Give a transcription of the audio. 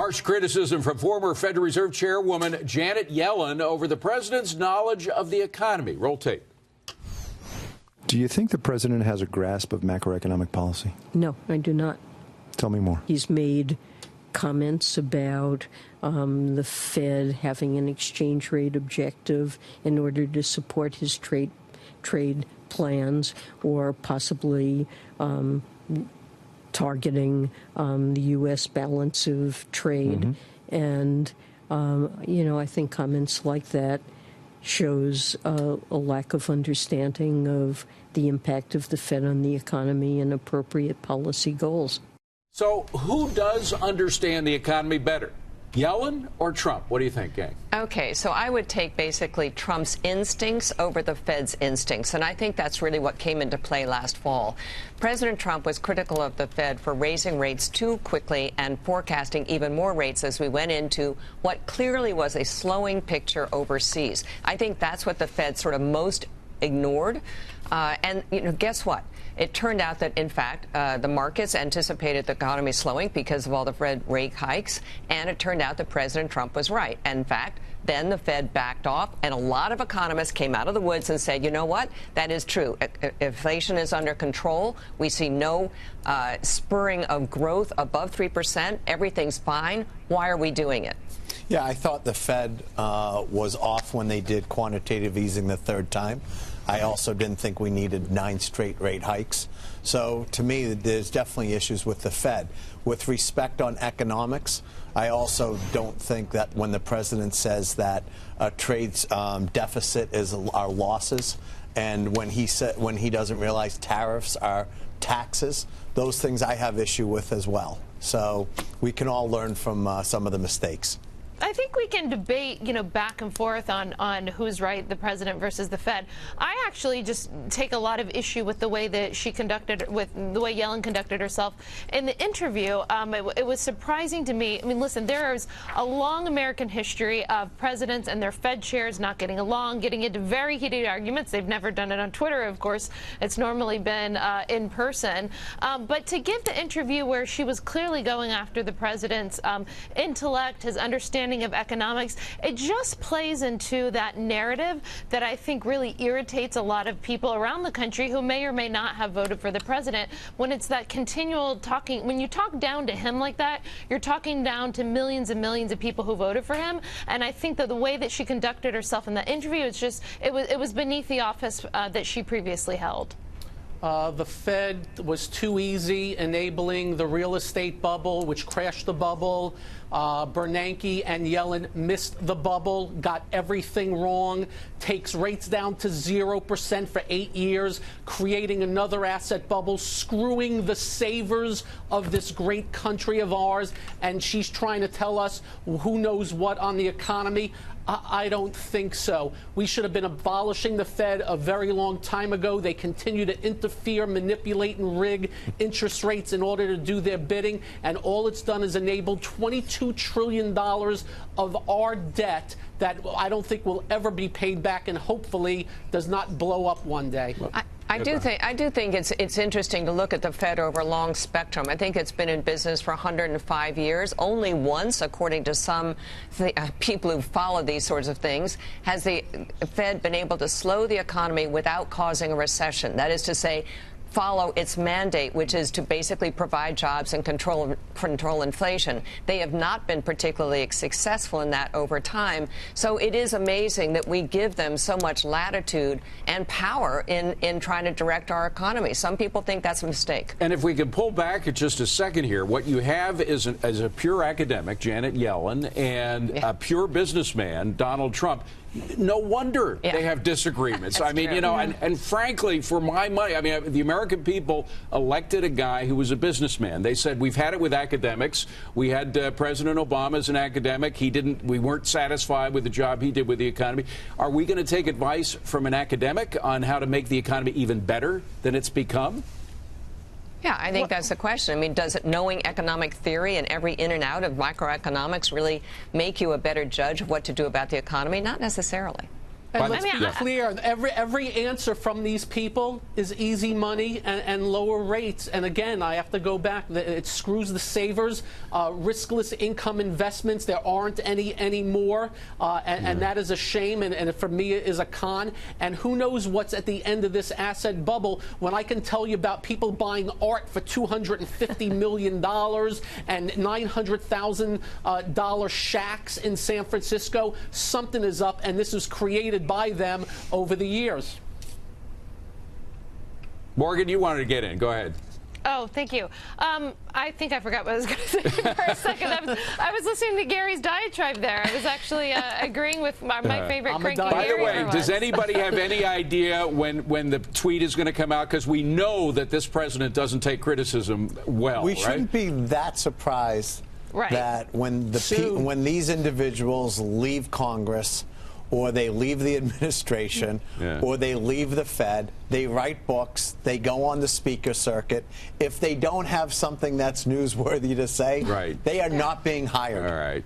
Harsh criticism from former Federal Reserve Chairwoman Janet Yellen over the president's knowledge of the economy. Roll tape. Do you think the president has a grasp of macroeconomic policy? No, I do not. Tell me more. He's made comments about the Fed having an exchange rate objective in order to support his trade plans, or possibly targeting the U.S. balance of trade. And, I think comments like that shows a lack of understanding of the impact of the Fed on the economy and appropriate policy goals. So who does understand the economy better, Yellen or Trump? What do you think, gang? Okay, so I would take basically Trump's instincts over the Fed's instincts, and I think that's really what came into play last fall. President Trump was critical of the Fed for raising rates too quickly and forecasting even more rates as we went into what clearly was a slowing picture overseas. I think that's what the Fed sort of most ignored. And, guess what? It turned out that, in fact, the markets anticipated the economy slowing because of all the Fed rate hikes, and it turned out that President Trump was right. And, in fact, then the Fed backed off, and a lot of economists came out of the woods and said, you know what? That is true. Inflation is under control. We see no spurring of growth above 3%. Everything's fine. Why are we doing it? Yeah, I thought the Fed was off when they did quantitative easing the third time. I also didn't think we needed 9 straight rate hikes. So to me, there's definitely issues with the Fed. With respect on economics, I also don't think that when the president says that a trade deficit is our losses, and when he doesn't realize tariffs are taxes, those things I have issue with as well. So we can all learn from some of the mistakes. I think we can debate, back and forth on who's right, the president versus the Fed. I actually just take a lot of issue with the way that the way Yellen conducted herself in the interview. It was surprising to me. I mean, listen, there's a long American history of presidents and their Fed chairs not getting along, getting into very heated arguments. They've never done it on Twitter, of course. It's normally been in person. But to give the interview where she was clearly going after the president's intellect, his understanding of economics, it just plays into that narrative that I think really irritates a lot of people around the country who may or may not have voted for the president, when it's that continual talking. When you talk down to him like that, you're talking down to millions and millions of people who voted for him. And I think that the way that she conducted herself in that interview, it was beneath the office that she previously held. The Fed was too easy, enabling the real estate bubble, which crashed the bubble. Bernanke and Yellen missed the bubble, got everything wrong, takes rates down to 0% for 8 years, creating another asset bubble, screwing the savers of this great country of ours. And she's trying to tell us who knows what on the economy. I don't think so. We should have been abolishing the Fed a very long time ago. They continue to interfere, manipulate, and rig interest rates in order to do their bidding. And all it's done is enabled $22 trillion of our debt that I don't think will ever be paid back, and hopefully does not blow up one day. I do think it's interesting to look at the Fed over a long spectrum. I think it's been in business for 105 years. Only once, according to some people who follow these sorts of things, has the Fed been able to slow the economy without causing a recession. That is to say, follow its mandate, which is to basically provide jobs and control inflation. They have not been particularly successful in that over time. So it is amazing that we give them so much latitude and power in trying to direct our economy. Some people think that's a mistake. And if we could pull back just a second here, what you have is a pure academic, Janet Yellen, and a pure businessman, Donald Trump. No wonder they have disagreements. I mean, and frankly, for my money, I mean, the American people elected a guy who was a businessman. They said, we've had it with academics. We had President Obama as an academic. We weren't satisfied with the job he did with the economy. Are we going to take advice from an academic on how to make the economy even better than it's become? Yeah, I think that's the question. I mean, does it, knowing economic theory and every in and out of microeconomics, really make you a better judge of what to do about the economy? Not necessarily. And let's be clear, every answer from these people is easy money and lower rates. And again, I have to go back. It screws the savers. Riskless income investments, there aren't any anymore. And that is a shame. And for me, it is a con. And who knows what's at the end of this asset bubble when I can tell you about people buying art for $250 million and $900,000 shacks in San Francisco. Something is up, and this was created by them over the years. Morgan, you wanted to get in. Go ahead. Oh, thank you. I think I forgot what I was going to say for a second. I was listening to Gary's diatribe there. I was actually agreeing with my favorite cranky Gary. By the way, does anybody have any idea when the tweet is going to come out? Because we know that this president doesn't take criticism well. We shouldn't be that surprised that when these individuals leave Congress, or they leave the administration, or they leave the Fed, they write books, they go on the speaker circuit. If they don't have something that's newsworthy to say, they are not being hired. All right.